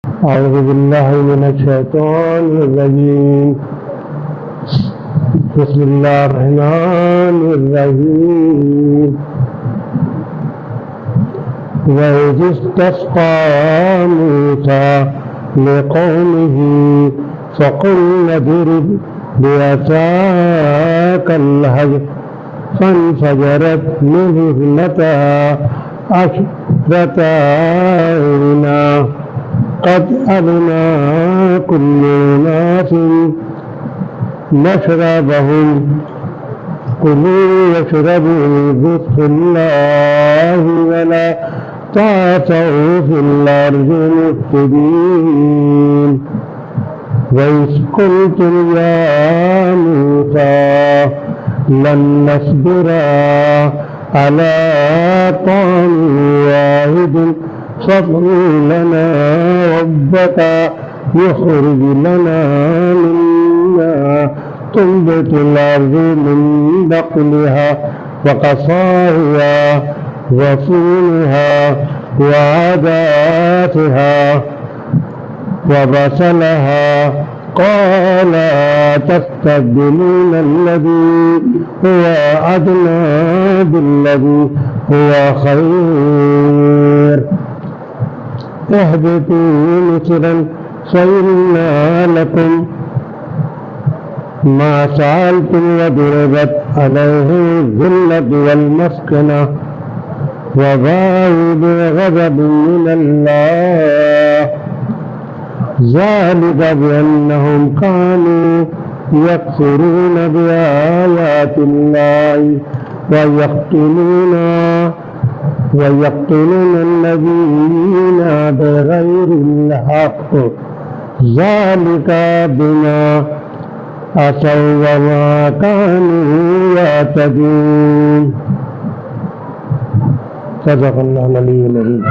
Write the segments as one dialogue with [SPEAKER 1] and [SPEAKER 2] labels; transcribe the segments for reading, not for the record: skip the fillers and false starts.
[SPEAKER 1] أعوذ بالله من الشيطان الرجيم. بسم الله الرحمن الرحيم. وإذ استسقى موسى لقومه فقل اضرب بعصاك الحجر فانفجرت منه اثنتا عشرة عينا قد علم كل أناس مشربهم كلوا واشربوا بسم الله ولا تعثوا في الأرض مفسدين. وإذ قلتم يا موسى لن نصبر على طعام واحد فادع لنا ربك يخرج لنا مما تنبت الأرض من بقلها وقصائها وفولها وعدسها وبصلها قال تستبدلون الذي هو أدنى بالذي هو خير اهبطوا مصرا فإن لكم ما سألتم وضربت عليهم الذلة والمسكنة وباءوا بغضب من الله ذلك بأنهم كانوا يكفرون بآيات الله ويقتلون النبيين بغير الحق ذلك بما عصوا وما كانوا يعتدون. صدق اللہ العلی العظیم.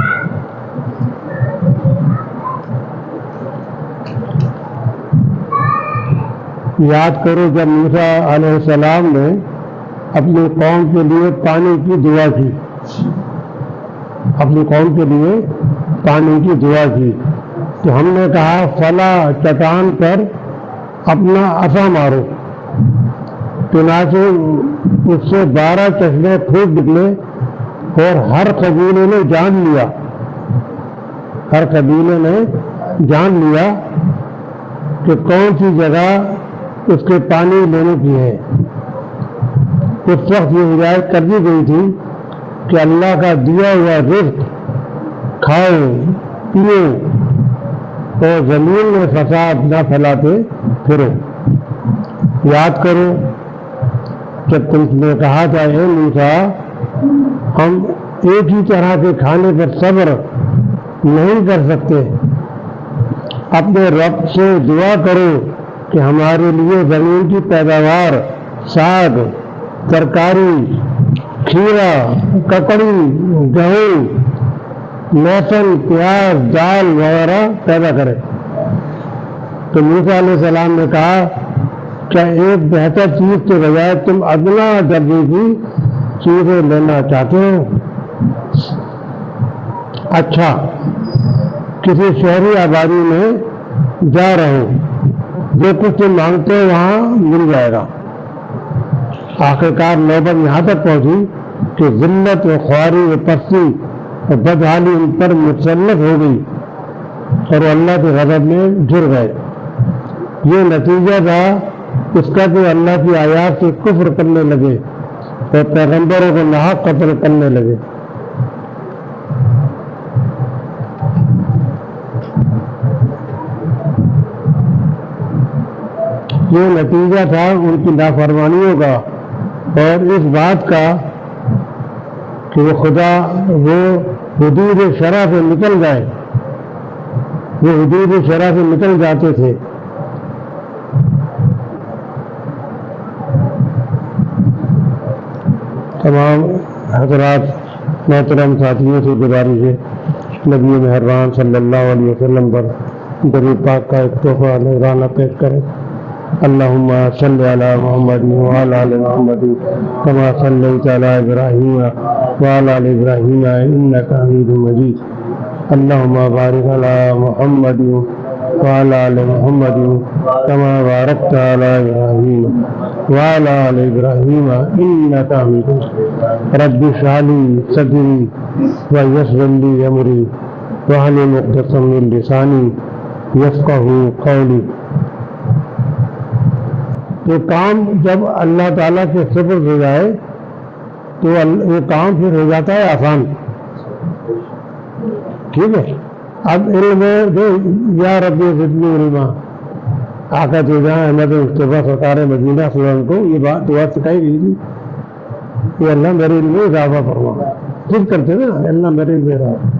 [SPEAKER 1] یاد کرو جب موسیٰ علیہ السلام نے اپنی قوم کے لیے پانی کی دعا کی، اپنی قوم کے لیے پانی کی دعا کی تو ہم نے کہا فلاں چٹان پر اپنا عصا مارو. چنانچہ اس سے 12 چشمے پھوٹ نکلے اور ہر قبیلے نے جان لیا کہ کون سی جگہ اس کے پانی لینے کی ہے. اس وقت یہ ہدایت کر دی گئی تھی کہ اللہ کا دیا ہوا رزق کھاؤ پیو اور زمین میں فساد نہ پھیلاتے پھرو. یاد کرو جب تم نے کہا تھا اے موسیٰ ہم ایک ہی طرح کے کھانے پر صبر نہیں کر سکتے، اپنے رب سے دعا کرو کہ ہمارے لیے زمین کی پیداوار، ساگ، ترکاری، کھیرا، ککڑی، گیہوں، لہسن، پیاز، دال وغیرہ پیدا کرے. تو موسیٰ علیہ السلام نے کہا کیا ایک بہتر چیز کے بجائے تم ادنا درجے کی چیزیں لینا چاہتے ہو؟ اچھا کسی شہری آبادی میں جا رہے ہو، جو کچھ تم مانگتے ہو وہاں مل جائے گا. آخرکار نوبت یہاں تک پہنچی کہ ذلت و خواری و پستی اور بدحالی ان پر مسلط ہو گئی اور اللہ کے غضب میں گر گئے. یہ نتیجہ تھا اس کا کہ اللہ کی آیات سے کفر کرنے لگے اور پیغمبروں کو ناحق قتل کرنے لگے. یہ نتیجہ تھا ان کی نافرمانیوں کا اور اس بات کا کہ وہ حدود شرع سے نکل گئے، وہ حدود شرع سے نکل جاتے تھے. تمام حضرات محترم ساتھیوں سے گزارش ہے نبی مہربان صلی اللہ علیہ وسلم پر درود پاک کا ایک تحفہ نذرانہ پیش کریں. اللہم صلی علی محمد وعلی آل محمد کما صلیت علی ابراہیم وعلی آل ابراہیم انک حمید مجید. اللهم بارك على محمد وعلى آل محمد كما باركت على إبراهيم وعلى آل إبراهيم إنك حميد مجيد رب اشرح لي صدري ويسر لي أمري واحلل عقدة من لساني يفقهوا قولي. یہ کام جب اللہ تعالیٰ کے سپرد ہو جائے تو یہ کام پھر ہو جاتا ہے آسان. ٹھیک ہے. اب علم یا رب زدنی علما آقا تو جہاں احمد مصطفیٰ سرکار مدینہ صلی اللہ علیہ وسلم کو یہ بات دعا سکھائی گئی تھی کہ اللہ میرے علم میں اضافہ فرما. ٹھیک کرتے نا اللہ میرے علم میں اضافہ.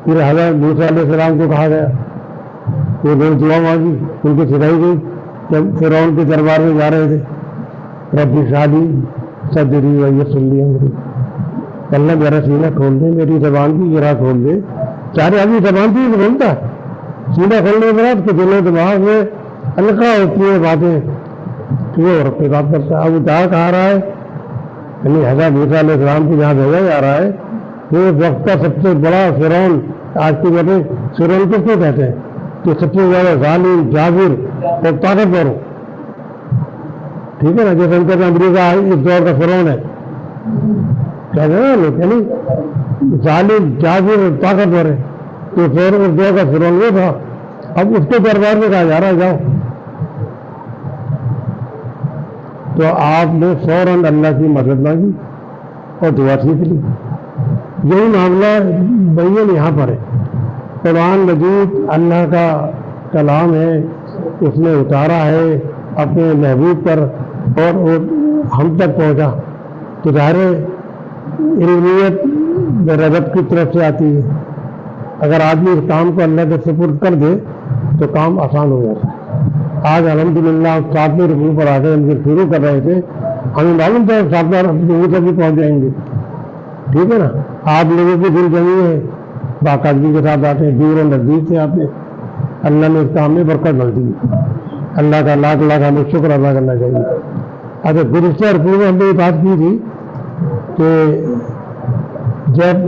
[SPEAKER 1] پھر حضرت موسیٰ علیہ السلام کو کہا گیا وہ دعا مانگی ان کو سکھائی گئی جب فرعون کے دربار میں جا رہے تھے رب اشرح لی صدری ویسر لی امری. اللہ میرا سینہ کھول دے میری زبان کی گرا کھول دے. چارے آدمی زبان سے بولتا ہے سینہ کھولنے کے بعد کہ دل و دماغ میں ہلکا ہوتی ہے باتیں وہ اور پہ بات کرتا ہے. اب وہ کہا رہا ہے یعنی حضرت موسیٰ علیہ السلام کو جہاں بھیجا جا رہا ہے وہ وقت کا سب سے بڑا فرعون. آج کے جگہ فرعون کو کیوں کہتے ہیں کہ سب سے زیادہ ظالم جابر اور طاقتور ہو. ٹھیک ہے نا. جیسے ان کا امریکہ اس دور کا فرعون ہے کہتے ہیں نا لوگ یعنی ظالم جابر اور طاقتور ہے. تو پھر اس دور کا فرعون وہ تھا. اب اس کے دربار میں کہا جا رہا ہے جاؤ. تو آپ نے فوراً اللہ کی مدد مانگی اور دعا سیکھ لی. یہی معاملہ بین یہاں پر ہے. قرآن مجید اللہ کا کلام ہے اس نے اتارا ہے اپنے محبوب پر اور ہم تک پہنچا تو ظاہر علمیت رب کی طرف سے آتی ہے. اگر آدمی اس کام کو اللہ کے سپرد کر دے تو کام آسان ہو جاتا ہے. آج الحمدللہ 7ویں رکوع پر آ کے ہم شروع کر رہے تھے ہمیں معلوم تھا 7واں رکوع تک بھی پہنچ جائیں گے. ٹھیک ہے نا. آپ لوگوں کی دل جمی ہے باقاعدگی کے ساتھ آتے ہیں دور اور نزدیک سے آتے ہیں. اللہ نے اس کام میں برکت ڈال دی. اللہ کا لاکھ لاکھ ہمیں شکر ادا کرنا چاہیے. اچھا گزشتہ رکوع میں ہم نے یہ بات کی تھی کہ جب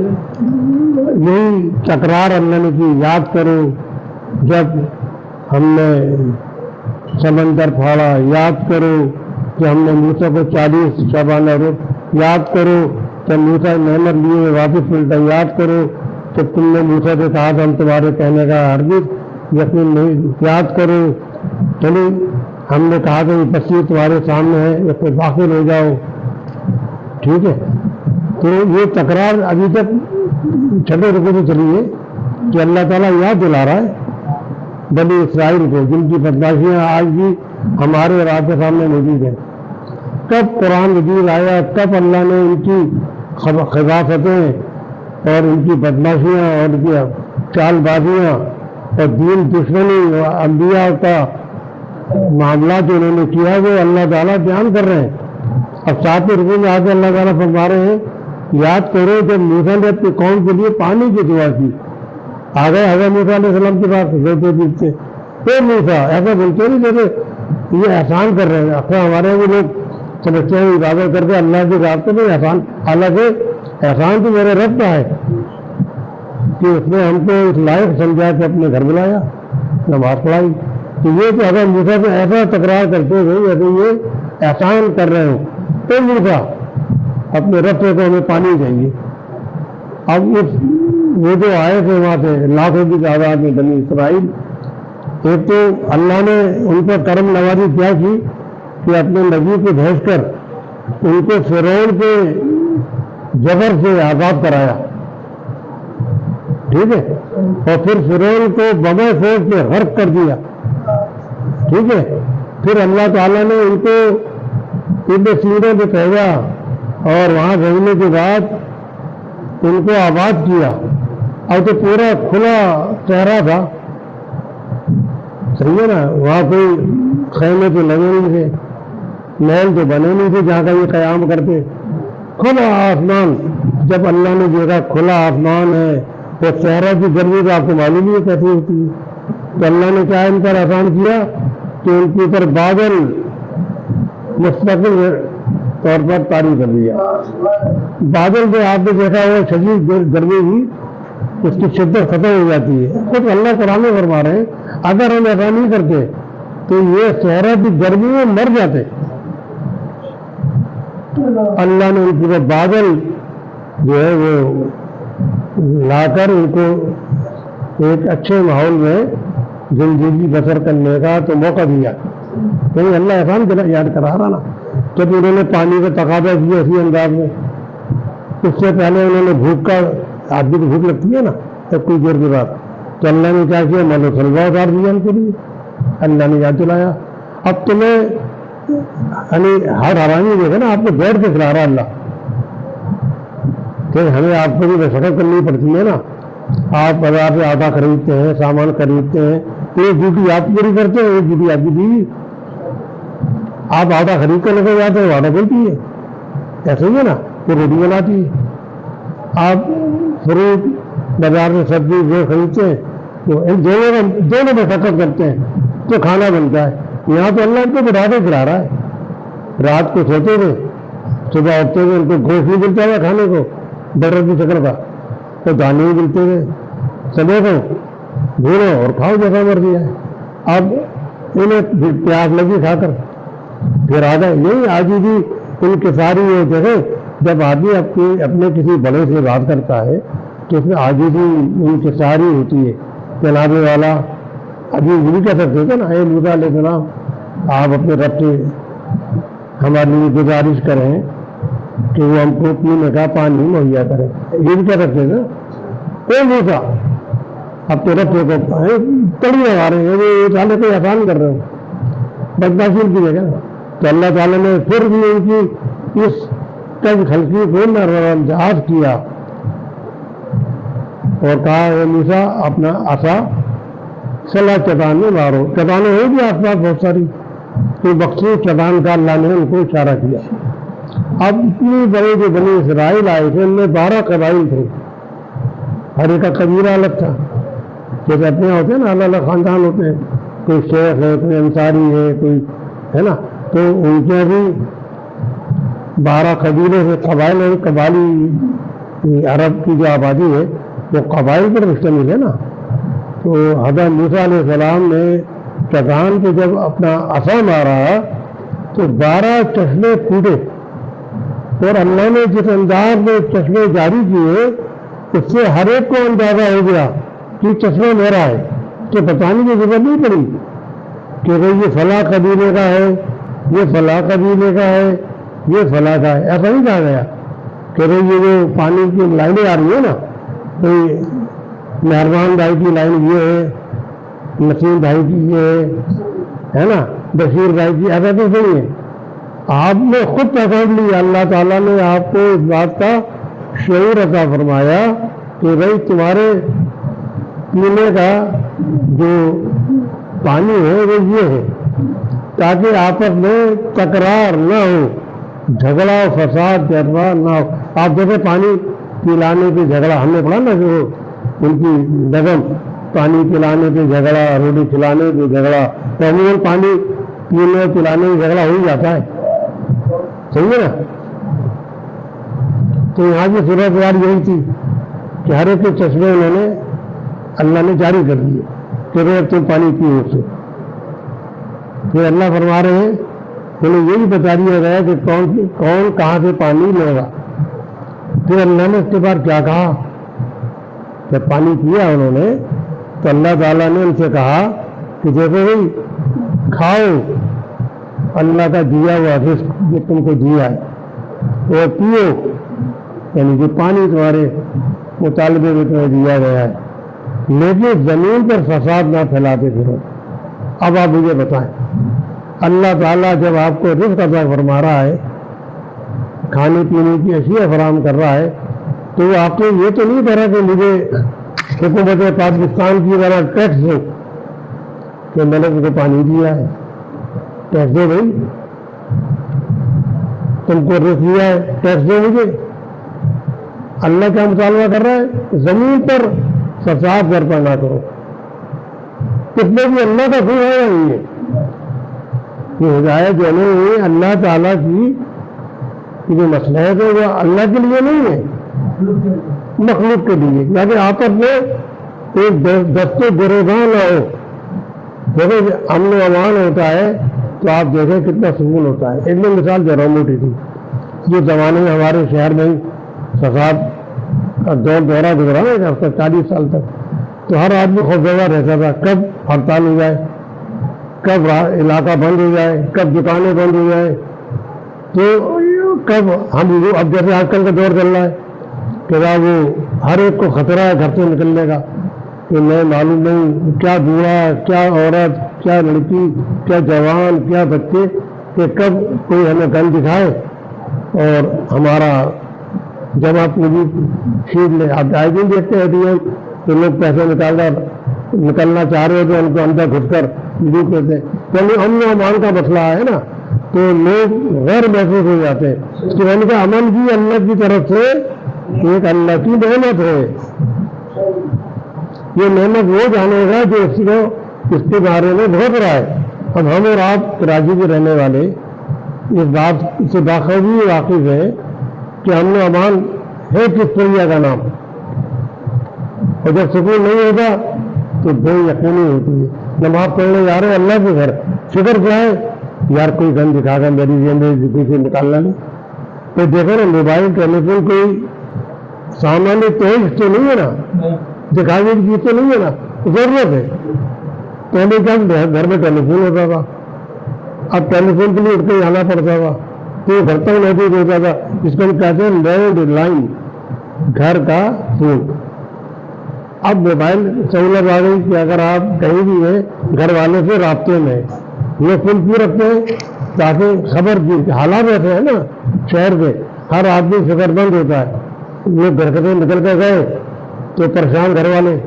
[SPEAKER 1] یہی تکرار اللہ نے کی یاد کرو جب ہم نے سمندر پھاڑا یاد کرو کہ ہم نے موسیٰ کو 40 شبانہ روز یاد کرو کہ موسیٰ محنت لیے واپس ملتا یاد کرو کہ تم نے موسیٰ سے کہا تھا ہم تمہارے کہنے کا ہرگز یقین نہیں یاد کرو. چلو ہم نے کہا تھا یہ تصویر تمہارے سامنے ہے اس میں داخل ہو جاؤ. ٹھیک ہے. تو یہ تکرار ابھی تک چھٹے رکوع سے چلی ہے کہ اللہ تعالیٰ یاد دلا رہا ہے بنی اسرائیل کو جن کی بدماشیاں آج بھی ہمارے اور آپ کے سامنے موجود ہیں. کب قرآن مجید آیا کب اللہ نے ان کی خباستیں اور ان کی بدماشیاں اور ان کی چال بازیاں اور دین دشمنی اور انبیاء کا معاملات جو انہوں نے کیا وہ اللہ تعالیٰ بیان کر رہے ہیں. اب 7ویں رکوع میں آ کے اللہ تعالیٰ فرما رہے ہیں یاد کرو جب موسیٰ نے اپنی قوم کے لیے پانی کی دعا کی آ گئے حضرت موسیٰ علیہ السلام کے پاس روتے پیٹتے تو موسیٰ ایسا بولتے نہیں جیسے یہ احسان کر رہے ہیں. اکثر ہمارے بھی لوگ سمجھتے ہیں عبادت کر کے اللہ کے راستے میں احسان. حالانکہ احسان تو میرے رب کا ہے کہ اس نے ہم کو اس لائق سمجھا کہ اپنے گھر بلایا نماز پڑھائی. تو یہ کہ اگر موسیٰ سے ایسا تکرار کرتے ہوئے جیسے یہ احسان کر رہے ہوں تو موسیٰ اپنے رب سے تو ہمیں پانی چاہیے. اب وہ جو آئے تھے وہاں سے لاکھوں کی تعداد میں بنی اسرائیل ایک تو اللہ نے ان پر کرم نوازی کیا کی کہ اپنے نبی کو بھیج کر ان کو فرعون کے جبر سے آزاد کرایا. ٹھیک ہے. اور پھر فرعون کو بغیر فوج سے غرق کر دیا. ٹھیک ہے. پھر اللہ تعالیٰ نے ان کو سیروں پہ بھیجا اور وہاں بھیجنے کے بعد ان کو آباد کیا. اب تو پورا کھلا چہرہ تھا. صحیح ہے نا. وہاں کوئی خیمے تو لگے نہیں تھے محل تو بنے نہیں تھے جہاں کا یہ قیام کرتے. کھلا آسمان جب اللہ نے دیکھا کھلا آسمان ہے تو چہرہ کی گرمی تو آپ کو معلوم ہی کیسی ہوتی ہے. تو اللہ نے کیا ان پر آسان کیا کہ ان کے اوپر بادل مستقل طور پر طاری کر دیا. بادل جو آپ نے دیکھا وہ شدید گرمی ہوئی اس کی شدت ختم ہو جاتی ہے. خود اللہ قرآن میں فرما رہے ہیں اگر ہم ایسا نہیں کرتے تو یہ صحرا کی گرمی میں مر جاتے. اللہ نے ان کو بادل جو ہے وہ لا کر ان کو ایک اچھے ماحول میں زندگی بسر کرنے کا تو موقع دیا. کہیں اللہ احسان یاد کرا رہا نا. جب انہوں نے پانی کا تقاضا کیا اسی انداز میں, اس سے پہلے انہوں نے بھوک کا, آدمی کو بھوک لگتی ہے نا تب کچھ دیر کے بعد, تو اللہ نے کیا کیا مانو سلوا اتار دیا ان کے لیے. اللہ نے یاد دلایا اب تمہیں یعنی ہر حرامی دیکھا نا آپ کو بیٹھ کے کھلا رہا اللہ, کہ ہمیں آپ کو بھی مشقت کرنی پڑتی ہے نا. آپ بازار سے آٹا خریدتے ہیں, سامان خریدتے ہیں, ایک ڈیوٹی آپ پوری کرتے ہیں, ایک ڈیوٹی آپ کی بیوی. آپ آٹا خرید کر لے کے جاتے ہیں, آٹا بنتی ہے, ایسے ہی ہے نا, وہ روٹی بناتی ہے. آپ فروٹ بازار میں سبزی جو خریدتے ہیں تو دونوں مشقت کرتے ہیں تو کھانا بنتا ہے. یہاں تو اللہ ان کو بٹھا کے کھلا رہا ہے. رات کو سوتے ہوئے صبح اٹھتے ہوئے ان کو گوشت نہیں ملتا ہے کھانے کو, بٹر کی شکل کا, تو دانے بھی ملتے ہوئے سبے کو بھولو اور کھاؤ جیسا مرضی ہے. اب انہیں پیاس لگی کھا کر پھر آ جائے. نہیں آج بھی ان کے ساری یہ جگہ جب آدمی اپنے کسی بڑے سے بات کرتا ہے تو اس میں آگے بھی ان کی ساری ہوتی ہے. جناب والا ابھی یہ بھی کہہ سکتے تھے نا, اے موسیٰ علیہ السلام آپ اپنے رب سے ہمارے لیے گزارش کریں کہ وہ ہم کو پینے کا پانی مہیا کرے. یہ بھی کہہ سکتے تھے اے موسیٰ اب تو رب سے تڑی لگا رہے ہیں, وہ تعالیٰ کو آسان کر رہے ہیں, بدماشی کی جگہ. تو اللہ تعالیٰ نے پھر بھی ان کی اس تب خلقی کو نرجاز کیا اور کہا اے موسیٰ اپنا عصا صلاح چٹان میں مارو. چٹانیں ہوگی آس پاس بہت ساری, تو مخصوص چٹان کا اللہ نے ان کو اشارہ کیا. اب اتنی بڑے جو بنی اسرائیل آئے تھے ان میں 12 قبائل تھے, ہر ایک کا قبیلہ الگ تھا. جیسے اپنے ہوتے ہیں نا الگ الگ خاندان ہوتے ہیں, کوئی شیخ ہے, کوئی انصاری ہے, کوئی ہے نا, تو ان کے بھی 12 قبیلے سے قبائل ہے. قبائلی عرب کی جو آبادی ہے وہ قبائل پر مشتمل ہے نا. تو حضرت موسیٰ علیہ السلام نے چٹان پہ جب اپنا عصا مارا تو 12 چشمے پھوٹے, اور اللہ نے جس انداز میں چشمے جاری کیے اس سے ہر ایک کو اندازہ ہو گیا کہ چشمہ میرا ہے. کہ بتانے کی ضرورت نہیں پڑی کہ بھائی یہ فلاں قبیلے کا ہے, یہ فلاں قبیلے کا ہے, یہ فلاں کا ہے. ایسا نہیں کہا گیا کہ بھائی یہ جو پانی کی لائنیں آ رہی ہیں نا, کوئی مہربان بھائی کی لائن یہ ہے, نسیم بھائی کی یہ ہے نا, بشیر بھائی کی, ایسا تو نہیں ہے. آپ نے خود پہچان لی, اللہ تعالیٰ نے آپ کو اس بات کا شعور عطا فرمایا کہ بھائی تمہارے پینے کا جو پانی ہے وہ یہ ہے, تاکہ آپس میں تکرار نہ ہو, جھگڑا فساد جرا نہ ہو. آپ جیسے پانی پلانے پہ جھگڑا ہم نے پڑھا نا, جو ان کی نظم پانی پلانے پہ جھگڑا, روٹی کھلانے پہ جھگڑا, تو پانی پینے پلانے پہ جھگڑا ہو ہی جاتا ہے, صحیح ہے نا. تو یہاں کی صورت حال یہی تھی کہ ہر ایک کے چشمے انہوں نے اللہ نے جاری کر دیے کہ اب تم پانی پیو اس سے. پھر اللہ فرما رہے ہیں انہیں یہی بتا دیا گیا کہ کون کہاں سے پانی لے گا. پھر اللہ نے اس کے بعد کیا کہا, جب پانی پیا انہوں نے تو اللہ تعالیٰ نے ان سے کہا کہ دیکھو بھائی کھاؤ اللہ کا دیا ہوا رزق جو تم کو دیا ہے, اور پیو, یعنی جو پانی تمہارے مطالبے میں تمہیں دیا گیا ہے, لیکن زمین پر فساد نہ پھیلاتے پھرو. اب آپ مجھے بتائیں, اللہ تعالیٰ جب آپ کو رزق عطا فرما رہا ہے, کھانے پینے کی اشیاء فراہم کر رہا ہے, تو وہ آپ کو یہ تو نہیں کہہ رہا کہ مجھے حکومت پاکستان کی طرح ٹیکس دو کہ میں نے تم کو پانی دیا ہے, ٹیکس دو بھائی, تم کو رزق دیا ہے ٹیکس دو مجھے. اللہ کا مطالبہ کر رہا ہے زمین پر فساد برپا نہ کرو. اس میں بھی اللہ کا کوئی ہے نہیں ہے. یہ ہدایت جو نہیں اللہ تعالیٰ کی جو مسئلہ ہے وہ اللہ کے لیے نہیں ہے, مخلوق کے لیے، یعنی آپس میں ایک دستے گروگاں نہ ہو. دیکھیں امن و امان ہوتا ہے تو آپ دیکھیں کتنا سکون ہوتا ہے. ایک میں مثال دے رہا ہوں موٹی تھی. جو زمانے میں ہمارے شہر میں فساد کا دورہ گزرا نا 40 سال تک، تو ہر آدمی خوفزدہ رہتا تھا کب ہڑتال ہو جائے، کب علاقہ بند ہو جائے، کب دکانیں بند ہو جائے، تو کب ہم اب جیسے آج کل کا دور چل رہا ہے کہ وہ ہر ایک کو خطرہ ہے گھر سے نکلنے کا، کہ میں معلوم نہیں کیا بوڑھا، کیا عورت، کیا لڑکی، کیا جوان، کیا بچے، کہ کب کوئی ہمیں گن دکھائے اور ہمارا جمع پوری چھین لے. آپ آئے دن دیکھتے ہیں کہ لوگ پیسے نکلنا چاہ رہے تھے، ان کو اندر گھس کر لوٹ لیتے. یعنی امن و امان کا مسئلہ ہے نا، تو لوگ غیر محسوس ہو جاتے ہیں. اس کے بعد کا امن بھی اللہ کی طرف سے ایک اللہ کی نعمت ہے. یہ نعمت وہ جانے گا جو اس کے بارے میں بہت رہا ہے. اب ہم اور آپ کراچی کے رہنے والے اس بات سے باخبری واقف ہے کہ امن و امان ہے کس طریقہ کا نام، اور جب سکون نہیں ہوتا تو بے یقینی ہوتی ہے. نماز پڑھنے جا رہے ہیں اللہ کے گھر، فکر کیا ہے یار کوئی گن دکھا کر میری زندگی سے نکالنا نہیں. تو دیکھو نا موبائل ٹیلیفون کوئی سامانیہ توج تو نہیں ہے نا، دکھانے کی چیز تو نہیں ہے نا، ضرورت ہے. پہلے کیا گھر میں ٹیلیفون ہوتا تھا، اب ٹیلیفون کے لیے اٹھ کے جانا پڑتا تھا، تو گھر تک نہیں ہوتا تھا. جس کو ہم کہتے ہیں لینڈ لائن، گھر کا فون. اب موبائل سہولت آ گئی کہ اگر آپ کہیں بھی ہیں گھر والے سے رابطے میں، یہ فون کیوں رکھتے ہیں تاکہ خبر کی حالات ایسے ہیں نا شہر کے، ہر آدمی فکر مند ہوتا ہے. لوگ گھر سے نکل کے گئے تو پریشان گھر والے،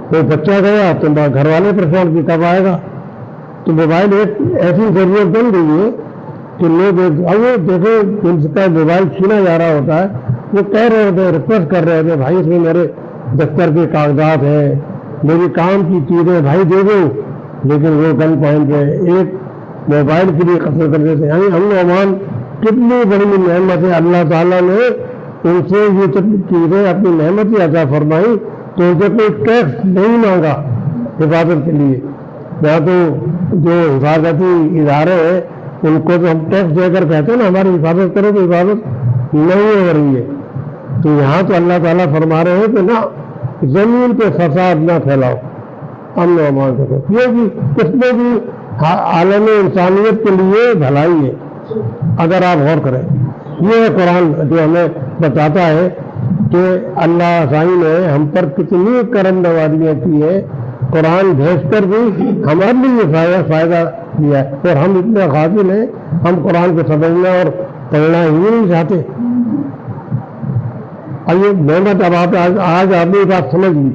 [SPEAKER 1] کوئی بچہ گیا تو گھر والے پریشان کی کب آئے گا. تو موبائل ایک ایسی ضرورت بن گئی ہے کہ لوگ دیکھو جن سے موبائل چھینا جا رہا ہوتا ہے وہ کہہ رہے تھے، ریکویسٹ کر رہے تھے بھائی اس میں میرے دفتر کے کاغذات ہیں، میری کام کی چیزیں بھائی دے دو، لیکن وہ گن پوائنٹ پہ ایک موبائل کے لیے قتل کر دیتے. یعنی امن و امان کتنی بڑی نعمت ہے. اللہ تعالیٰ نے ان سے یہ چیزیں اپنی نعمت ہی عطا فرمائی، تو ان سے کوئی ٹیکس نہیں مانگا حفاظت کے لیے. یا تو جو حفاظتی ادارے ہیں ان کو تو ہم ٹیکس دے کر کہتے ہیں نا ہماری حفاظت کرو، تو حفاظت نہیں ہو رہی ہے. تو یہاں تو اللہ تعالیٰ فرما رہے ہیں کہ نہ زمین پہ فساد نہ پھیلاؤ، امن و امان کرو. یہ بھی اس میں بھی عالم انسانیت کے لیے بھلائی ہے اگر آپ غور کریں. یہ ہے قرآن جو ہمیں بتاتا ہے کہ اللہ تعالیٰ نے ہم پر کتنی کرم نوازیاں کی ہے. قرآن بھیج کر بھی ہمارے لیے فائدہ دیا ہے، اور ہم اتنے غافل ہیں ہم قرآن کو سمجھنا اور پڑھنا ہی نہیں چاہتے. یہ نعمت اب آپ آج آپ نے بات سمجھ لی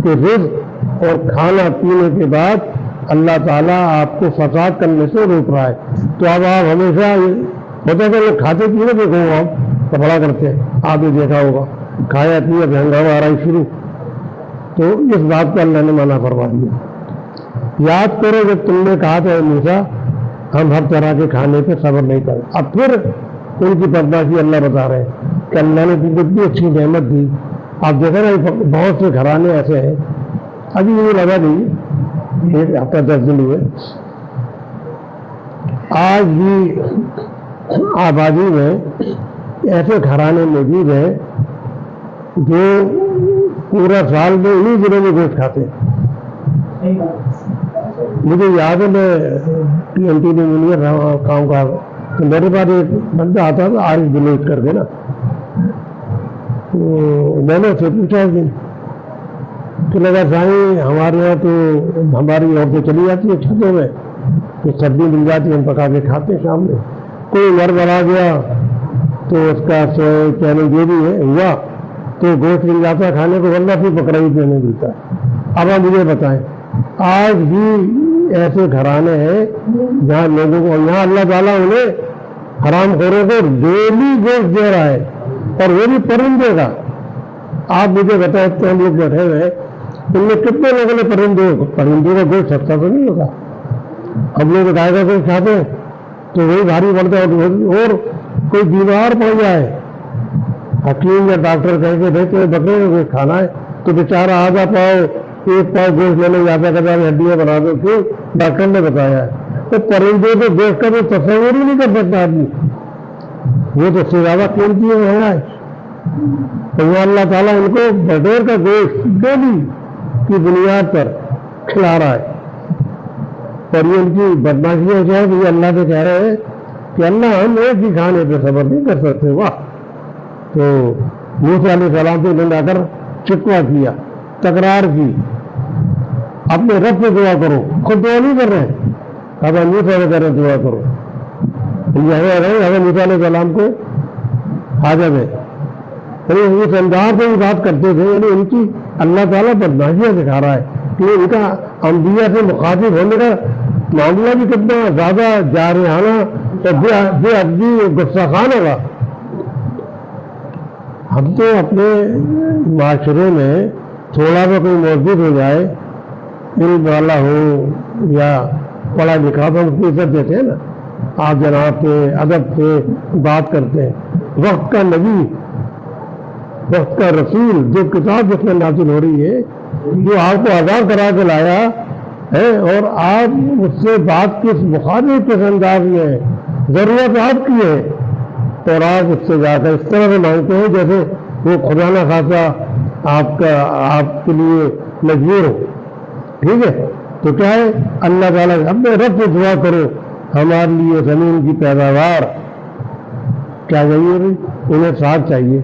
[SPEAKER 1] کہ رزق اور کھانا پینے کے بعد اللہ تعالیٰ آپ کو فساد کرنے سے روک رہا ہے. تو اب آپ ہمیشہ ہوتا ہے کھاتے پینے دیکھو آپ کپڑا کرتے ہیں، آپ نے دیکھا ہوگا کھایا پیا ہنگامہ آ رہا ہے شروع. تو اس بات کو اللہ نے منع فرما دیا. یاد کرو جب تم نے کہا تھا موسیٰ ہم ہر طرح کے کھانے پہ صبر نہیں کریں. اب پھر ان کی بدماشی اللہ بتا رہے ہیں کہ اللہ نے تم کو اتنی اچھی نعمت دی. آپ دیکھیں نا بہت سے گھرانے ایسے ہیں، ابھی یہ لگا نہیں 1 ہفتہ 10 دن ہوئے، آج بھی آبادی میں ایسے گھرانے موجود ہیں جو پورا سال میں انہیں دنوں میں گوشت کھاتے ہیں. مجھے یاد ہے میں PMT میں انجینئر رہا کام کا، تو میرے پاس ایک بندہ آتا تھا عارف بلوچ کر کے نا. تو میں نے اسے پوچھا ایک دن کہ لگا سائیں ہمارے یہاں تو ہماری عورتیں چلی جاتی ہیں چھتوں میں، تو سبزی مل جاتی ہے ہم پکا کے کھاتے ہیں شام میں. کوئی گھر بنا گیا تو اس کا چینل جو بھی ہے ہوا تو گوشت مل جاتا ہے کھانے کو، ورنہ پھر بکرا عید نہیں ملتا. اب آپ مجھے بتائیں آج بھی ایسے گھرانے ہیں جہاں لوگوں کو، یہاں اللہ تعالیٰ انہیں حرام خوروں کو ڈیلی گوشت دے رہا ہے، اور وہ بھی پرندے کا. آپ مجھے بتائیں کہ ہم لوگ بیٹھے ہوئے ان میں کتنے لوگوں نے پرندوں کا گوشت سستا تو نہیں ہوگا. ہم لوگ گائے کا گوشت کھاتے ہیں تو وہی بھاری پڑتا ہے، اور کوئی بیمار پڑ جائے حکیم یا ڈاکٹر کہیں کہ بھائی تمہیں بکرے کا گوشت کھانا ہے تو بیچارہ آدھا پاؤ ایک پاؤ گوشت لینے جاتا کرتا ہے ہڈیاں بنا دو، کیوں؟ ڈاکٹر نے بتایا ہے۔ تو پرندے کے گوشت کا تو تصور ہی نہیں کر سکتا آدمی، وہ تو سے زیادہ قیمتی ہے۔ تو وہ اللہ تعالیٰ ان کو بغیر کا گوشت ڈیلی کی بنیاد پر کھلا رہا ہے، اور یہ ان کی بدماشیاں کیا ہے کہ یہ اللہ سے کہہ رہے ہیں کہ اللہ ہم ایک ہی کھانے پہ صبر نہیں کر سکتے۔ واہ! تو موسیٰ علیہ السلام سے انہوں نے آ کر شکوہ کیا، تکرار کی، اپنے رب سے دعا کرو، خود دعا نہیں کر رہے ہیں، اب موسیٰ سے کہہ رہے دعا کرو۔ حضرت موسیٰ علیہ السلام کو حاجت ہے، اس انداز سے بات کرتے تھے، یعنی ان کی اللہ تعالیٰ بدماشیاں دکھا رہا ہے کہ ان کا انبیاء سے مخاطب ہونے کا معاملہ بھی کتنا زیادہ جارحانہ اور بے ادبی غصہ خان ہوگا۔ ہم تو اپنے معاشرے میں تھوڑا سا کوئی موجود ہو جائے، علم والا ہو یا پڑھا لکھا تو اس کو عزت دیتے ہیں نا، آپ جناب سے ادب سے بات کرتے ہیں۔ وقت کا نبی، وقت کا رسول، جو کتاب جس میں نازل ہو رہی ہے، جو آپ کو آزاد کرا کے لایا ہے، اور آپ اس سے بات کس مخاطب کس انداز میں ہے، ضرورت آپ کی ہے، اور آپ اس سے جا کر اس طرح سے مانگتے ہیں جیسے وہ خدا نہ خاصا آپ کے لیے مجبور ہو۔ ٹھیک ہے، تو کیا ہے، اللہ تعالیٰ اپنے رب سے دعا کرو ہمارے لیے زمین کی پیداوار کیا چاہیے بھائی، انہیں ساتھ چاہیے۔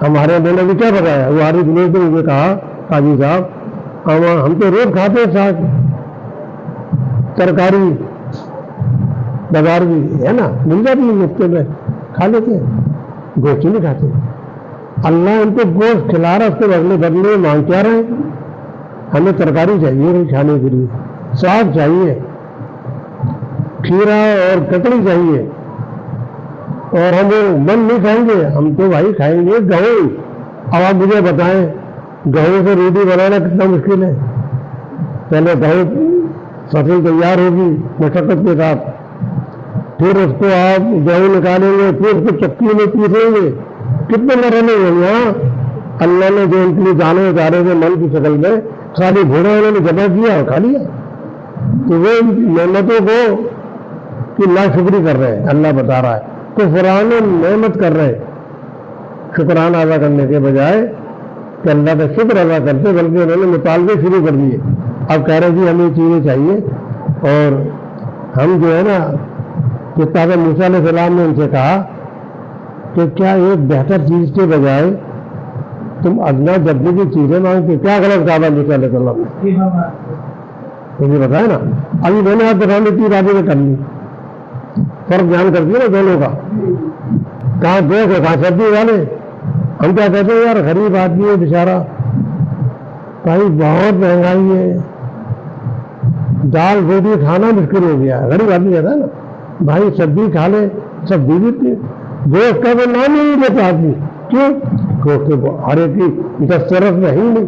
[SPEAKER 1] ہمارے میں نے بھی کیا بتایا، وہ ہماری دنیا سے مجھے کہا قاضی صاحب ہم تو روز کھاتے ہیں ساگ، ترکاری بازار بھی ہے نا، مل جاتی ہے مفتے میں، کھا لیتے ہیں، گوشت نہیں کھاتے۔ اللہ ان کو گوشت کھلا رہا، اس کے بدلے مانگ کیا رہے ہیں، ہمیں ترکاری چاہیے کھانے کے لیے، ساگ چاہیے، کھیرا اور ککڑی چاہیے، اور ہم وہ من نہیں کھائیں گے، ہم تو بھائی کھائیں گے گہوں۔ اب آپ مجھے بتائیں گہوں سے روٹی بنانا کتنا مشکل ہے، پہلے گہوں فصل تیار ہوگی مشقت کے ساتھ، پھر اس کو آپ گہوں نکالیں گے، پھر اس کو چکی میں پیسیں گے، کتنے مرحلے ہوں گے۔ اللہ نے جو ان کے لیے جانے اتارے تھے من کی شکل میں، ساری بھوڑا انہوں نے جمع کیا اور کھا لیا، تو وہ نعمتوں کو کی ناشکری کر رہے ہیں۔ اللہ بتا رہا ہے کفران نعمت کر رہے، شکرانہ ادا کرنے کے بجائے کہ اللہ کا شکر ادا کرتے، بلکہ انہوں نے مطالبے شروع کر دیے۔ اب کہہ رہے جی ہمیں چیزیں چاہیے، اور ہم جو ہے نا، کتاب موسیٰ علیہ السلام نے ان سے کہا کہ کیا ایک بہتر چیز کے بجائے تم ادنا جدی کی چیزیں مانگتے، کیا غلط کہا تھا موسیٰ علیہ السلام نے؟ مجھے بتایا نا، ابھی میں نے آپ دکھا لی 3 آدمی نے کر لی، فرق بیان کر دیا نا دونوں کا، کہاں دیکھ کہاں سبزی والے۔ ہم کیا کہتے ہیں، یار غریب آدمی ہے بیچارہ، بھائی بہت مہنگائی ہے، دال روٹی کھانا مشکل ہو گیا، غریب آدمی کہتا ہے نا بھائی سبزی کھا لے، سبزی بھی گوشت کا تو نام ہی نہیں لیتا آدمی، کیوں؟ گوشت ہر ایک کی دسترس میں ہی نہیں۔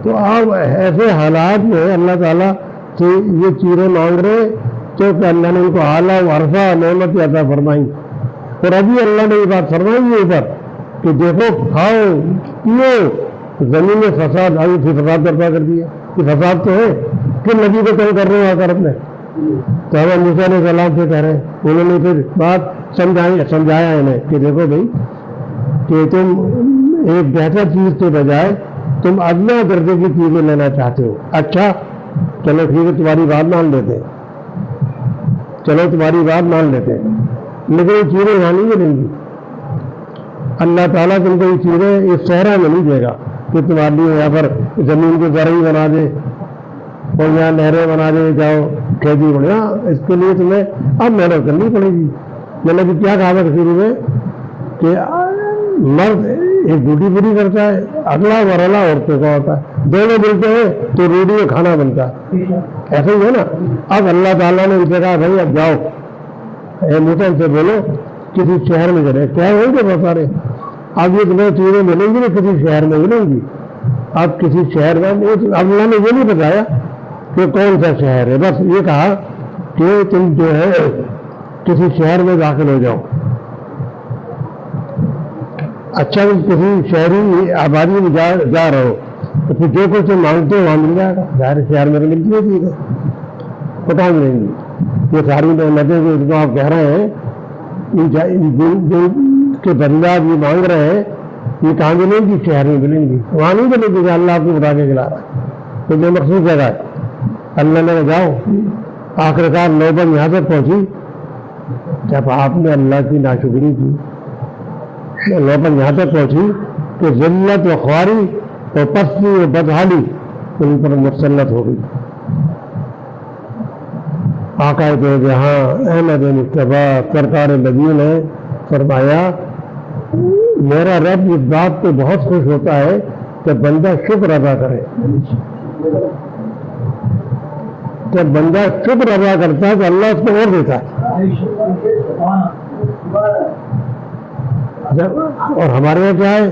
[SPEAKER 1] تو آپ ایسے حالات میں اللہ تعالیٰ سے یہ چیزیں مانگ رہے تو کہ اللہ نے ان کو اعلیٰ ورثہ نعمت عطا فرمائی، اور ابھی اللہ نے یہ بات فرمائی ہے اوپر کہ دیکھو کھاؤ پیو، زمین میں فساد، ابھی پھر فساد برپا کر دیا، یہ فساد تو ہے، پھر نبی کو کہیں کر رہے ہو آ کر اپنے، تو ہم موسیٰ علیہ السلام سے کہہ رہے ہیں، انہوں نے پھر بات سمجھایا انہیں کہ دیکھو بھائی کہ تم ایک بہتر چیز کے بجائے تم ادنا درجے کی چیزیں لینا چاہتے ہو، اچھا چلو ٹھیک ہے تمہاری بات مان لیتے ہیں، چلو تمہاری بات مان لیتے ہیں، لیکن یہ چیزیں یہاں نہیں ملیں گی۔ اللہ تعالیٰ تم کو یہ چیزیں اس صحرا میں نہیں دے گا کہ تمہارے لیے یہاں پر زمین کو زرعی بنا دے اور یہاں نہریں بنا دے، جاؤ کھیتی بڑھیا، اس کے لیے تمہیں اب محنت کرنی پڑے گی۔ میں نے بھی کیا کہا تھا شروع میں کہ مرد ایک ڈیوٹی پوری کرتا ہے، اگلا مرحلہ عورتوں کا ہوتا ہے، دونوں ملتے ہیں تو روٹی میں کھانا بنتا ہے، ایسا ہی ہے نا۔ اب اللہ تعالیٰ نے ان سے کہا بھائی اب جاؤ، اے موسیٰ سے بولو کسی شہر میں چلے، کیا ہوں گے بہت سارے، اب یہ تمہیں چیزیں ملیں گی کسی شہر میں ملیں گی، اب کسی شہر میں اللہ نے یہ نہیں بتایا کہ کون سا شہر ہے، بس یہ کہا کہ تم جو ہے کسی شہر میں داخل ہو جاؤ، اچھا کسی شہری آبادی میں جا رہے ہو تو پھر جو کچھ تم مانگتے ہو وہاں مل جائے گا. ظاہر شہر میں ملتی ہے چیزیں کہاں ملیں گی. یہ ساری نعمتیں جو آپ کہہ رہے ہیں کے بدلے آپ یہ مانگ رہے ہیں یہ کہاں ملیں گی؟ شہر میں ملیں گی. وہاں نہیں ملیں گی. اللہ آپ کو بتا کے کھلا رہا ہے تو جو مخصوص جگہ ہے. اللہ نے جاؤ آخرکار نوبت یہاں تک پہنچی جب آپ نے اللہ کی ناشکری کی. نوبت یہاں تک پہنچی کہ ذلت و خواری اور پستی و بدحالی ان پر مسلط ہو گئی. آقا کے جہاں احمد مصطفیٰ سرکار مدین نے فرمایا میرا رب اس بات پہ بہت خوش ہوتا ہے کہ بندہ شکر ادا کرے. جب بندہ شکر ادا کرتا ہے تو اللہ اس کو اور دیتا ہے. اور ہمارے یہاں کیا ہے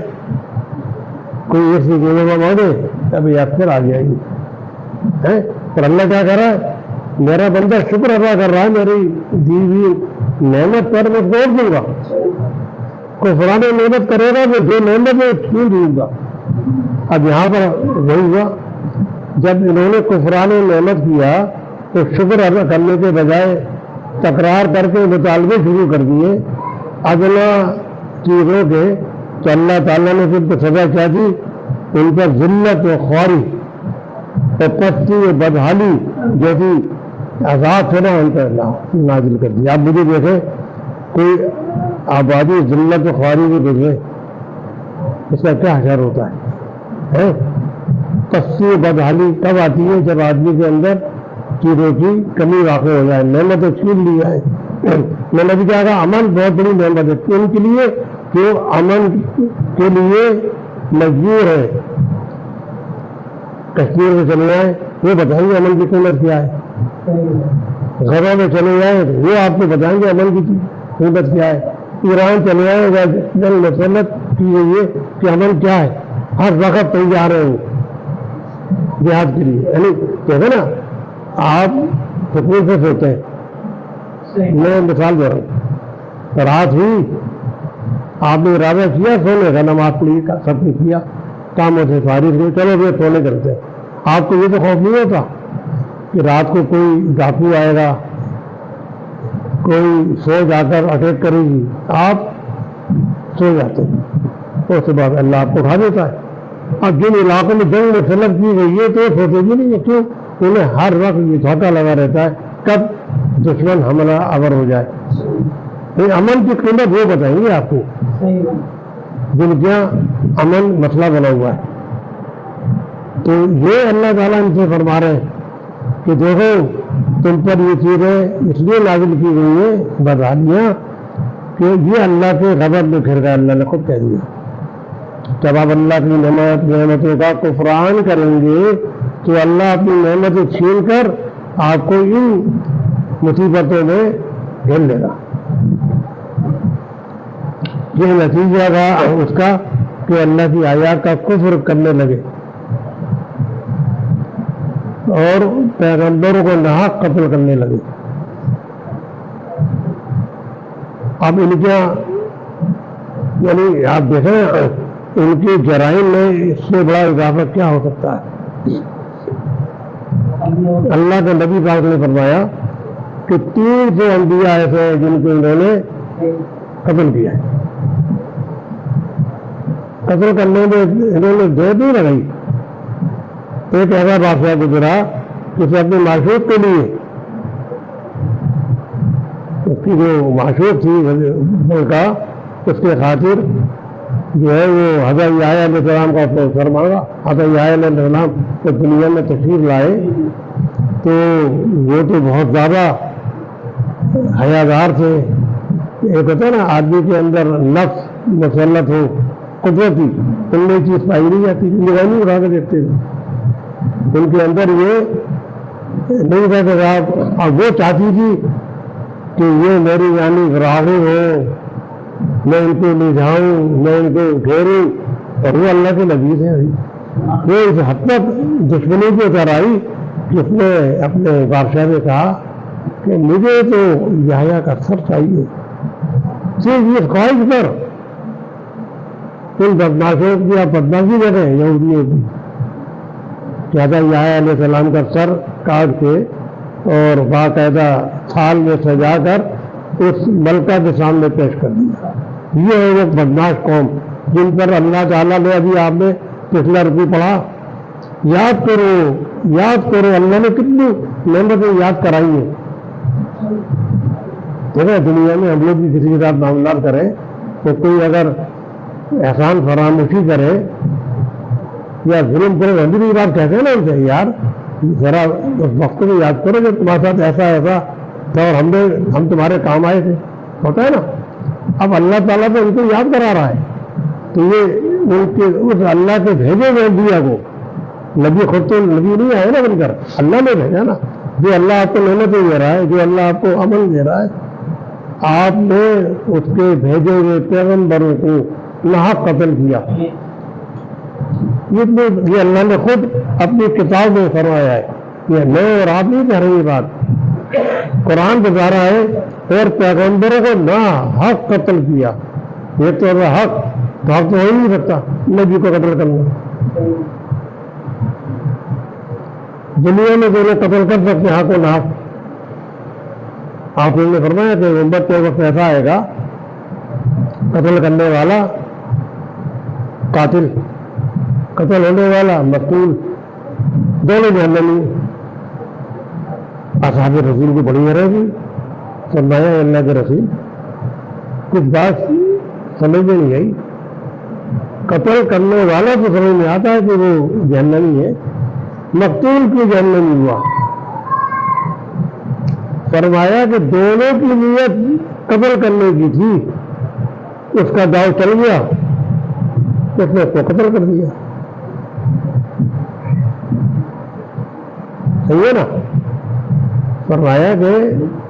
[SPEAKER 1] کوئی ایسی چیزوں کا مانگے ابھی آپ پھر آ جائے گی. اور اللہ کیا کر رہا ہے میرا بندہ شکر ادا کر رہا ہے میری دی ہوئی نعمت پر میں چھوڑ دوں گا. کوئی فلاں نعمت کرے گا تو جو نعمت ہے چھوڑ دوں گا. اب یہاں پر وہی ہوا جب انہوں نے کفران نعمت کیا تو شکر ادا کرنے کے بجائے تکرار کر کے مطالبے شروع کر دیے ادنا چیزوں کے. تو اللہ تعالیٰ نے پھر کو سزا کیا دی ان پر ذلت و خواری اور پستی و بدحالی جیسی عذاب تھے نا ان پر نازل کر دیا. آپ مجھے دیکھیں کوئی آبادی ذلت و خواری کو دیکھیں اس کا کیا اثر ہوتا ہے. پستی و بدحالی کب آتی ہے جب آدمی کے اندر چیزوں کی کمی واقع ہو جائے. نعمتیں چھین لی جائے. میں نے بھی کہا تھا امن بہت بڑی نعمت ہے ان کے لیے جو امن کے لیے مجبور ہے. کشمیر میں چلے جائیں وہ بتائیں گے امن کی قیمت کیا ہے. غزہ میں چلے جائیں وہ آپ کو بتائیں گے امن کی قیمت کیا ہے. ایران چلے جائیں مسلط کی گئی ہے کہ امن کیا ہے. ہر وقت تیار ہے وہ جہاد کے لیے. یعنی کہتے نا آپ سکون سے سوتے ہیں. میں مثال دے رہا ہوں رات ہوئی آپ نے ارادہ کیا سونے کا نماز پڑھی سب نے کیا کاموں سے فارغ ہوئے چلو یہ سونے کرتے ہیں. آپ کو یہ تو خوف نہیں ہوتا کہ رات کو کوئی ڈاکو آئے گا کوئی سو جا کر اٹیک کرے گی. آپ سو جاتے ہیں اس کے بعد اللہ آپ کو اٹھا دیتا ہے. اب جن علاقوں میں جنگ مسلط کی گئی ہے تو وہ سوچے گی نہیں کیوں انہیں ہر وقت یہ دھوکہ لگا رہتا ہے کب دشمن حملہ آور ہو جائے. امن کی قیمت وہ بتائیں گے آپ کو جن کا امن مسئلہ بنا ہوا ہے. تو یہ اللہ تعالیٰ ان سے فرما رہے ہیں کہ دیکھو تم پر یہ چیزیں اس لیے نازل کی گئی ہیں بدحالیاں کہ یہ اللہ کے غضب میں پھر گئے. اللہ نے خود کہہ دیا جب آپ اللہ کی نعمتوں کا کفران کریں گے تو اللہ اپنی نعمتیں چھین کر آپ کو ان مصیبتوں میں گھیر لے گا. یہ نتیجہ تھا اس کا کہ اللہ کی آیات کا کفر کرنے لگے اور پیغمبروں کو ناحق قتل کرنے لگے. اب ان کا یعنی آپ دیکھیں ان کے جرائم میں اس سے بڑا اضافہ کیا ہو سکتا ہے. اللہ کے نبی پاک نے فرمایا کہ 300 انبیاء ایسے ہیں جن کو انہوں نے قتل کیا ہے. قتل کرنے میں انہوں نے دو نہیں لگائی. ایک ایسا بادشاہ گزرا جسے اپنے معشوق کے لیے اس کی جو معشوق تھی ملک کا اس کے خاطر جو ہے وہ حضرت یحییٰ علیہ السلام کا سر مانگا. حضرت یحییٰ علیہ السلام کو دنیا میں تشریف لائے تو وہ تو بہت زیادہ حیادار تھے. ایک ہوتا ہے نا آدمی کے اندر نفس مسلط ہو قدرتی ان میں چیز پائی نہیں جاتی. نگرانی اٹھا کے دیکھتے تھے ان کے اندر یہ نہیں کہتے صاحب. اور وہ چاہتی تھی کہ یہ میری یعنی راغب ہو میں ان کو لے جاؤں میں ان کو گھیروں. اور وہ اللہ کے نبی سے وہ اس حد تک دشمنی کی اتر آئی کہ اس نے اپنے بادشاہ نے کہا کہ مجھے تو یحییٰ کا سر چاہیے صرف یہ خواہش پر ان بدماشوں کی آپ بدماشی کر رہے ہیں یہودیوں کی. لہٰذا یحییٰ علیہ السلام کا سر کاٹ کے اور باقاعدہ تھال میں سجا کر اس ملکہ کے سامنے پیش کر دیا. یہ ہے وہ بدماش قوم جن پر اللہ تعالیٰ نے ابھی آپ نے پچھلا رکوع پڑھا. یاد کرو اللہ نے کتنی نعمتیں یاد کرائی ہیں. دنیا میں ہم لوگ بھی کسی کے ساتھ معاملات کریں تو کوئی اگر احسان فراموشی کرے یا ظلم کرے ہم بھی یہ بات کہتے ہیں نا ان سے یار ذرا اس وقت کو یاد کرو کہ تمہارے ساتھ ایسا تھا اور ہم تمہارے کام آئے تھے. ہوتا ہے نا. اب اللہ تعالیٰ تو ان کو یاد کرا رہا ہے تو یہ اس اللہ کے بھیجے ہوئے انبیاء کو نبی خود تو نبی نہیں آئے نا بن کر اللہ نے بھیجا نا. جو اللہ آپ کو نعمتیں دے رہا ہے جو اللہ آپ کو عمل دے رہا ہے آپ نے اس کے بھیجے ہوئے پیغمبروں کو ناحق قتل کیا. یہ اللہ نے خود اپنی کتاب میں فرمایا ہے. یہ میں اور آپ نہیں کہہ رہے یہ بات قرآن بتا رہا ہے اور پیغمبروں کو ناحق قتل کیا. یہ تو حق تو ہو ہی نہیں سکتا نبی کو قتل کرنا. دنیا میں دونوں قتل کر سکتے حق و ناحق. آپ لوگوں نے فرمایا کہ امت کے وقت ایسا آئے گا قتل کرنے والا قاتل قتل ہونے والا مقتول دونوں جہنمی. اصحاب رسول کو بڑی رہے گی. فرمایا اللہ کے رسول کچھ بات سمجھ میں نہیں آئی. قتل کرنے والا تو سمجھ میں آتا ہے کہ وہ جہنمی ہے مقتول کی جہنمی ہوا. فرمایا کہ دونوں کی نیت قتل کرنے کی تھی اس کا داؤ چل گیا اس نے اس کو قتل کر دیا. صحیح ہے نا. فرمایا کہ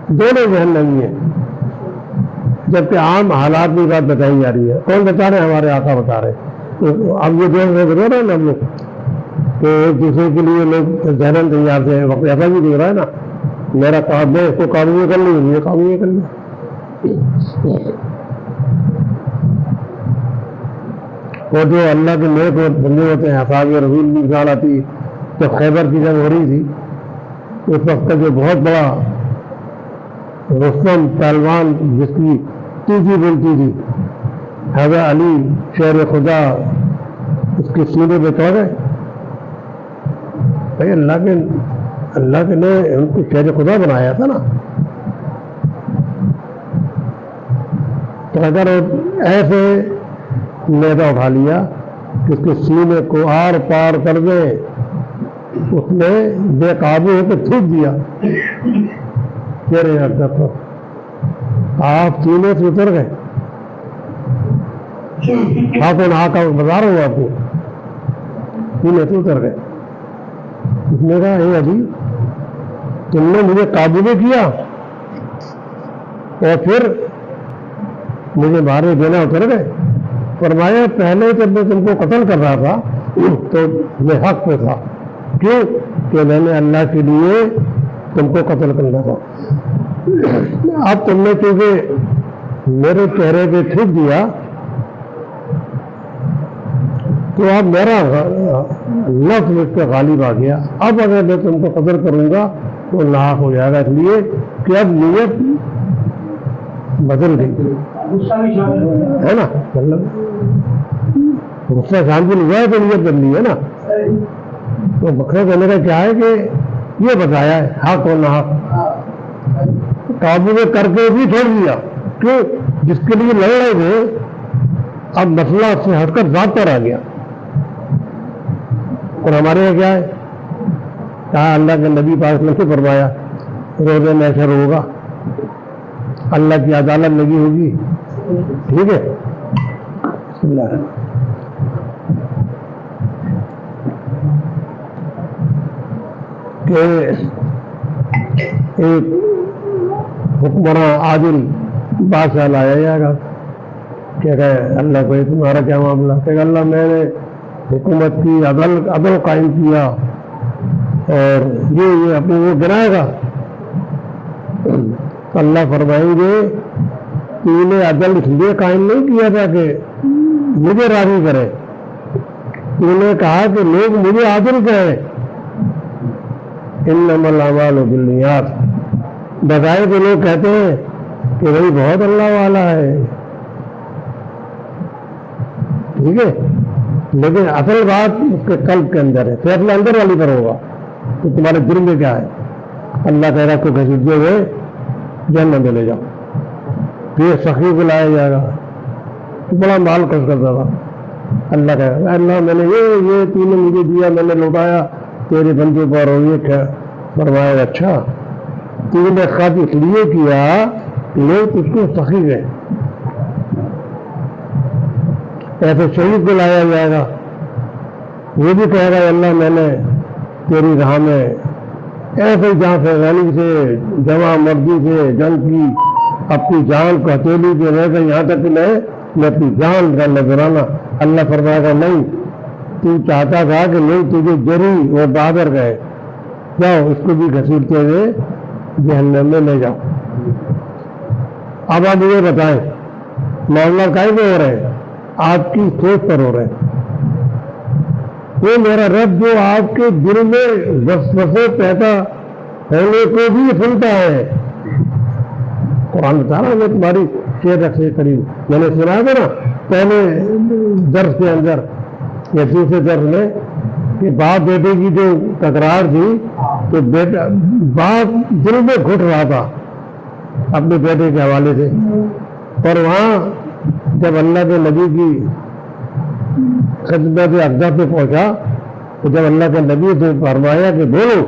[SPEAKER 1] دونوں جہنمی ہیں جبکہ عام حالات میں بات بتائی جا رہی ہے. کون بتا رہے ہیں؟ ہمارے آقا بتا رہے ہیں. اب یہ دیکھ رہے ہیں نا ہم لوگ کہ ایک دوسرے کے لیے لوگ ذہن تیار تھے. وقت ایسا بھی دیکھ رہا ہے نا میرا کام میں اس کو قابو کر لوں یہ قابو کر لوں. اور جو اللہ کے نیک بندے ہوتے ہیں اصحاب رسول کی مثال آتی جب خیبر کی جنگ ہو رہی تھی اس وقت کا جو بہت بڑا رستم پہلوان جس کی تیزی بنتی تھی حیدر علی شیر خدا اس کے سینے پہ چڑھ گئے. بھائی اللہ کے نے ان کو شیر خدا بنایا تھا نا. تو اگر ایسے میدہ اٹھا لیا کہ اس کے سینے کو آر پار کر دے اس نے بے قابو ہو کے تھوک دیا. آپ سینے سے اتر گئے. آپ کا بتا رہا ہوں آپ کو سینے سے اتر گئے. اس نے کہا اے ابھی تم نے مجھے قابو میں کیا اور پھر مجھے مارے دینا اتر گئے. فرمایا پہلے جب میں تم کو قتل کر رہا تھا تو میں حق پہ تھا. کیوں کہ میں نے اللہ کے لیے تم کو قتل کرنا تھا. اب تم نے چونکہ میرے چہرے پہ تھوک دیا تو اب میرا لفظ مجھ پہ غالب آ گیا. اب اگر میں تم کو قتل کروں گا تو ناحق ہو جائے گا. اس لیے کہ اب نیت بدل گئی ہے نا. غصہ شامل ہوا ہے تو نیت بدلی ہے نا. تو مقصد کہنے کا کیا ہے کہ یہ بتایا ہے حق و ناحق قابو میں کر کے بھی چھوڑ دیا. کیوں؟ جس کے لیے لڑ رہے تھے اب مسئلہ اس سے ہٹ کر ذات پر آ گیا. اور ہمارے یہاں کیا ہے کہا اللہ کے نبی پاک نے فرمایا روزے میں ایسا ہوگا اللہ کی عدالت لگی ہوگی. ٹھیک ہے. بسم اللہ کہ ایک حکمراں عادل بادشاہ لایا جائے گا. کیا کہے اللہ کو تمہارا کیا معاملہ؟ کہ اللہ میں نے حکومت کی عدل قائم کیا اور یہ اپنے وہ گرائے گا. اللہ فرمائیں گے کہ انہیں عدل اس لیے قائم نہیں کیا تھا کہ مجھے راضی کرے. انہوں نے کہا کہ لوگ مجھے عادل کہیں. انما الاعمال بالنیات. بظاہر کے لوگ کہتے ہیں کہ بھائی بہت اللہ والا ہے، ٹھیک ہے، لیکن اصل بات اس کے قلب کے اندر ہے. فیصلہ اندر والی پر ہوگا کہ تمہارے دل میں کیا ہے. اللہ تعالیٰ کو گھسیٹتے ہوئے جنت میں لے جاؤ. پھر سخی کو لایا جائے گا، بڑا مال خرچ کرتا تھا. اللہ کہے گا اللہ میں نے یہ تم نے مجھے دیا، میں نے لوٹایا تیرے بندے پر. اور یہ فرمایا اچھا تم نے خرچ اس لیے کیا لوگ اس کو سخی گئے. ایسے شہید کو لایا جائے گا، وہ بھی کہے گا اللہ میں نے تیری راہ میں ایسے جہاں سے غنی سے جمع مردی سے جنگ کی، اپنی جان کو ہتھیلی کے رہ گئے یہاں تک کہ میں اپنی جان کا نذرانہ. اللہ فرمائے گا نہیں، تو چاہتا تھا کہ لوگ تجھے جری اور بہادر گئے، جاؤ اس کو بھی گھسیٹتے ہوئے جہنم میں لے جاؤ. اب آپ مجھے بتائیں معاملہ کائیں پہ ہو رہے ہیں؟ آپ کی سوچ پر ہو رہے ہیں. وہ میرا رب جو آپ کے دل میں وسوسے پیدا ہونے کو بھی سنتا ہے. قرآن بتا رہا ہے تمہاری صحت سے قریب. میں نے سنا تھا نا پہلے درس کے اندر یا دوسرے درس میں کہ باپ بیٹے کی جو تکرار تھی تو بیٹا باپ دل میں گھٹ رہا تھا اپنے بیٹے کے حوالے سے. اور وہاں جب اللہ کے نبی کی خدمت اقدس پہ پہنچا تو جب اللہ کے نبی سے فرمایا کہ بولو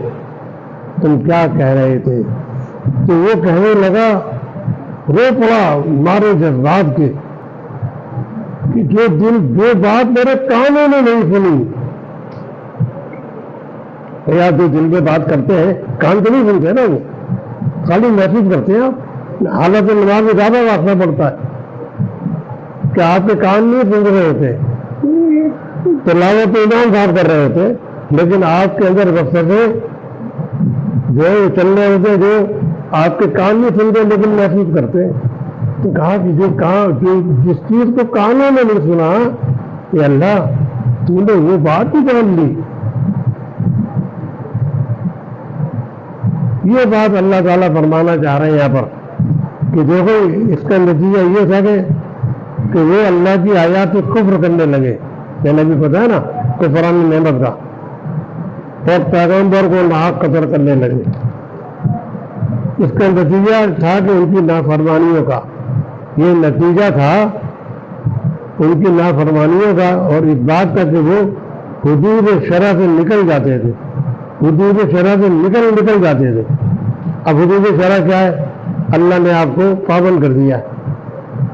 [SPEAKER 1] تم کیا کہہ رہے تھے، تو وہ کہنے لگا، رو پڑا مارے جذبات کے کہ جو بات میرے کانوں نے نہیں سنی. یا جو دل میں بات کرتے ہیں کان تو نہیں سنتے نا، وہ خالی محسوس کرتے ہیں. آپ حالت نماز میں زیادہ واسطہ پڑتا ہے کہ آپ کے کان نہیں سن رہے ہوتے، تلاوت امام صاحب کر رہے ہوتے، لیکن آپ کے اندر وسوسے جو چل رہے ہوتے جو آپ کے کان نہیں سنتے لیکن محسوس کرتے. تو کہا کہ جو جس چیز کو کانوں میں نہیں سنا کہ اللہ تو نے وہ بات ہی جان لی. یہ بات اللہ تعالیٰ فرمانا چاہ رہے ہیں یہاں پر کہ دیکھو اس کا نتیجہ یہ تھا کہ وہ اللہ کی آیات سے کفر کرنے لگے. میں بھی پتا ہے نا کفران نعمت کا، اور پیغمبر کو ناحق قتل کرنے لگے. اس کا نتیجہ تھا کہ ان کی نافرمانیوں کا، یہ نتیجہ تھا ان کی نافرمانیوں کا اور اس بات کا کہ وہ حدود شرع سے نکل جاتے تھے. حدود شرع سے نکل جاتے تھے. اب حدود شرع کیا ہے؟ اللہ نے آپ کو پابند کر دیا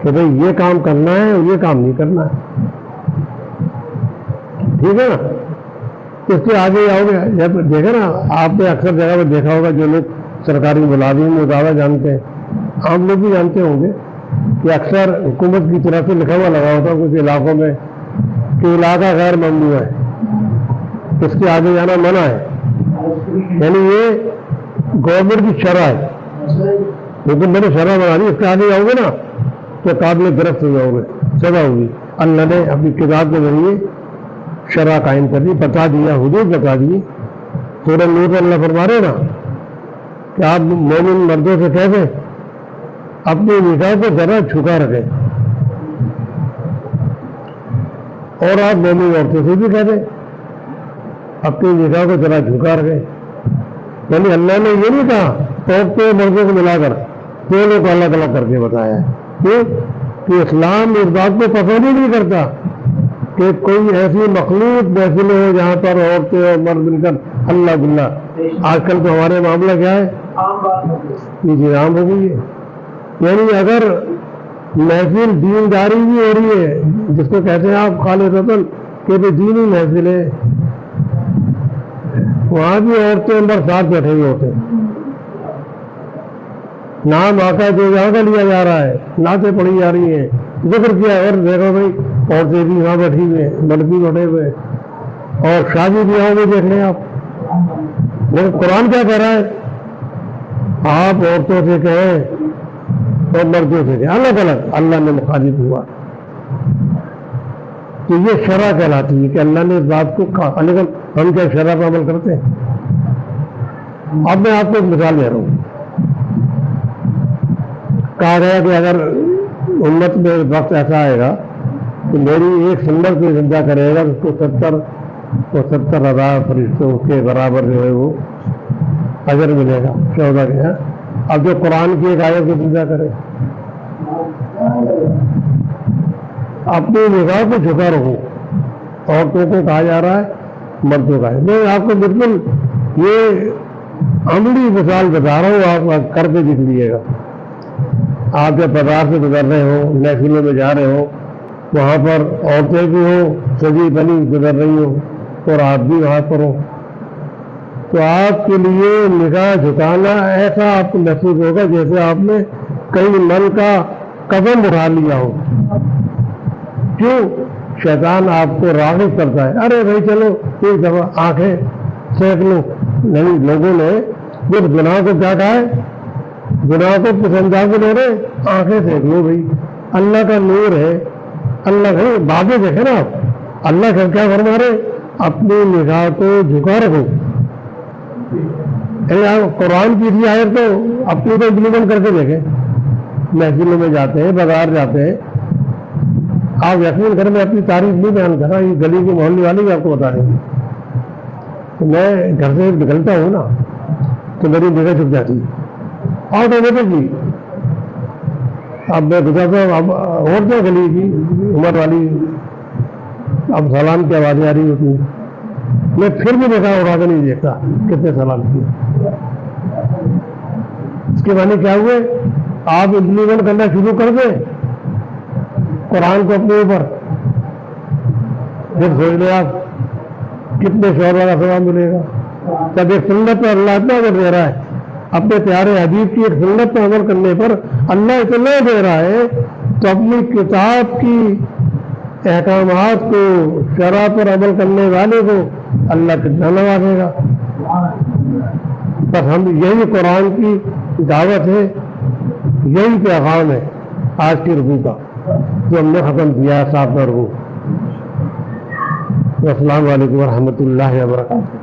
[SPEAKER 1] کہ بھئی یہ کام کرنا ہے اور یہ کام نہیں کرنا ہے، ٹھیک ہے نا. اس کے آگے آؤ گے دیکھا نا آپ نے اکثر جگہ پہ دیکھا ہوگا جو لوگ سرکاری ملازم میں زیادہ جانتے ہیں، عام لوگ بھی جانتے ہوں گے کہ اکثر حکومت کی طرف سے لکھا ہوا لگا ہوتا ہے کچھ علاقوں میں کہ علاقہ غیر ممنوع ہے، اس کے آگے جانا منع ہے. یعنی یہ گورنمنٹ کی شرح ہے، لیکن میں نے شرح بنا دی. اس کے آگے جاؤ گے نا تو قابل گرفت ہو جاؤ گے، سزا ہوگی. اللہ نے اپنی کتاب کے ذریعے شرح قائم کر دی، بتا دیا، حدود بتا دی. سورہ نور میں اللہ فرما رہے نا کہ آپ مومن مردوں سے کہتے اپنی نگاہ کو ذرا جھکا رکھیں، اور آپ مومن عورتوں سے بھی کہتے اپنی نگاہ کو ذرا جھکا رکھیں. یعنی اللہ نے یہ نہیں کہا عورتوں مردوں کو ملا کر دونوں کو الگ الگ کر کے بتایا ہے. کیوں کہ اسلام اس بات کو پسند ہی نہیں کرتا کہ کوئی ایسی مخلوق محفل ہو جہاں پر عورتیں اور مرد مل کر اللہ باللہ. آج کل تو ہمارے معاملہ کیا ہے، یہ چیز عام ہو گئی ہے. یعنی اگر محفل دینداری بھی ہو رہی ہے جس کو کہتے ہیں آپ خالصتاً کہ دینی محفل ہے، وہاں بھی عورتیں اندر ساتھ بیٹھے ہوئے ہوتے ہیں. نام آقا جو یہاں کا لیا جا رہا ہے، نعتیں پڑھی جا رہی ہیں، ذکر کیا ہے. اور دیکھو بھائی عورتیں بھی وہاں بیٹھی ہوئے ہیں، مرد بھی بیٹھے ہوئے، اور شادی بیاہوں میں دیکھ لیں آپ. لیکن قرآن کیا کہہ رہا ہے؟ آپ عورتوں سے کہیں اور مردوں سے کہیں الگ الگ. اللہ نے مخالف ہوا. تو یہ شرع کہلاتی ہے کہ اللہ نے اس بات کو کہا، لیکن ہم کیا شرع پر عمل کرتے ہیں؟ اب میں آپ کو ایک مثال دے رہا ہوں. کہا گیا کہ اگر امت میں وقت ایسا آئے گا کہ میری ایک سنت کو زندہ کرے گا اس کو 70,000 فرشتوں کے برابر جو ہے وہ اجر ملے گا. 14 کے. اب جو قرآن کی ایک آیت کو زندہ کرے، اپنی نگاہ کو جھکا رہو. عورتوں کو کہا جا رہا ہے، مردوں کا ہے. میں آپ کو بالکل یہ عملی مثال بتا رہا ہوں، آپ کر کے دکھ لیجیے گا. آپ جب بازار سے گزر رہے ہو، محفلوں میں جا رہے ہو، وہاں پر عورتیں بھی ہو سجی بنی گزر رہی ہو اور آپ بھی وہاں پر ہو، تو آپ کے لیے نگاہ جھکانا ایسا آپ کو محسوس ہوگا جیسے آپ نے کئی من کا قدم اٹھا لیا ہو. کیوں؟ شیطان آپ کو راغب کرتا ہے، ارے بھائی چلو ایک دفعہ آنکھیں سینک لو. نہیں، لوگوں نے جب گناہ کو کیا کہا ہے؟ گناہ کو پسند کو لے رہے آنکھیں سینک لو. بھائی اللہ کا نور ہے، اللہ ہے. باتیں دیکھیں نا آپ، اللہ کا کیا فرما رہے؟ اپنی نگاہ کو جھکا رکھو. قرآن کی تھی آیت تو اپنی کو امپلیمنٹ کر کے دیکھیں. محفلوں میں جاتے ہیں، بازار جاتے ہیں، آپ یقین کریں میں اپنی تعریف نہیں بیان کر رہا، یہ گلی کے محلے والے بھی آپ کو بتا رہے ہیں. تو میں گھر سے نکلتا ہوں نا تو میری نگاہ جھک جاتی ہے آٹومیٹکلی. اب میں گزرتا ہوں، اب اور کیا گلی کی عمر والی، اب سلام کی آوازیں آ رہی ہوتی ہیں، میں پھر بھی نگاہ اڑا کے نہیں دیکھتا کتنے سلام کیے. اس کے معنی کیا ہوئے؟ آپ امپلیمنٹ کرنا شروع کر دیں قرآن کو اپنے اوپر، پھر سوچ لیں آپ کتنے شعبہ کا ثواب ملے گا. جب ایک سنت پر اللہ اتنا اجر دے رہا ہے، اپنے پیارے حبیب کی ایک سنت پر عمل کرنے پر اللہ اتنا دے رہا ہے، تو اپنی کتاب کی احکامات کو شرع پر عمل کرنے والے کو اللہ کتنا نوازے گا. بس ہم یہی قرآن کی دعوت ہے، یہی پیغام ہے آج کی رکوع کا جو ہم نے ختم کیا ہے 7 رکوع. السلام علیکم ورحمۃ اللہ وبرکاتہ.